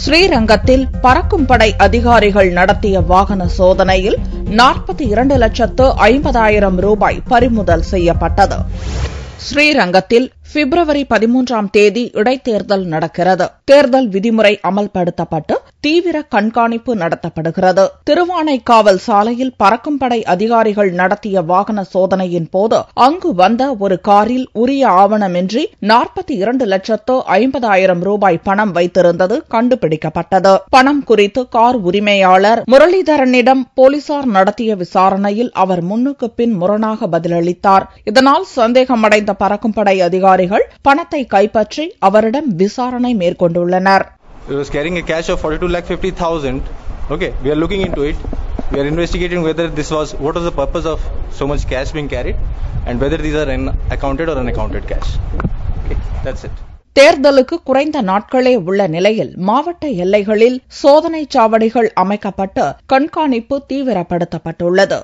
ஸ்ரீரங்கத்தில் பறக்கும் படை அதிகாரிகள் நடத்திய வாகன சோதனையில் 42,50,000 ரூபாய் பறிமுதல் செய்யப்பட்டது. ஸ்ரீரங்கத்தில் பிப்ரவரி 13ஆம் தேதி இடைத்தேர்தல் நடக்கிறது. தேர்தல் விதிமுறை அமல்படுத்தப்பட்டு தீவிர கண்காணிப்பு நடத்தப்படுகிறது. திருவானைக்காவல் சாலையில் பறக்கும் படை அதிகாரிகள் நடத்திய வாகன சோதனையின் போது அங்கு வந்த ஒரு காரில் உரிய ஆவணமின்றி 42,50,000 ரூபாய் பணம் வைத்திருந்தது கண்டுபிடிக்கப்பட்டது. பணம் குறித்து கார் உரிமையாளர் முரளிதரனிடம் போலீசார் நடத்திய விசாரணையில் அவர் முன்னுக்கு பின் முரணாக பதிலளித்தார். இதனால் சந்தேகமடைந்த பறக்கும் படை அதிகாரிகள் பணத்தை கைப்பற்றி அவரிடம் விசாரணை மேற்கொண்டுள்ளனர். He was carrying a cash of 42,50,000. Okay, we are looking into it. We are investigating whether what was the purpose of so much cash being carried and whether these are accounted or unaccounted cash. Okay, that's it. தேர்தலுக்கு குறைந்த நாட்களே உள்ள நிலையில் மாவட்ட எல்லைகளில் சோதனைச் சாவடிகள் அமைக்கப்பட்டு கண்காணிப்பு தீவிரப்படுத்தப்பட்டுள்ளது.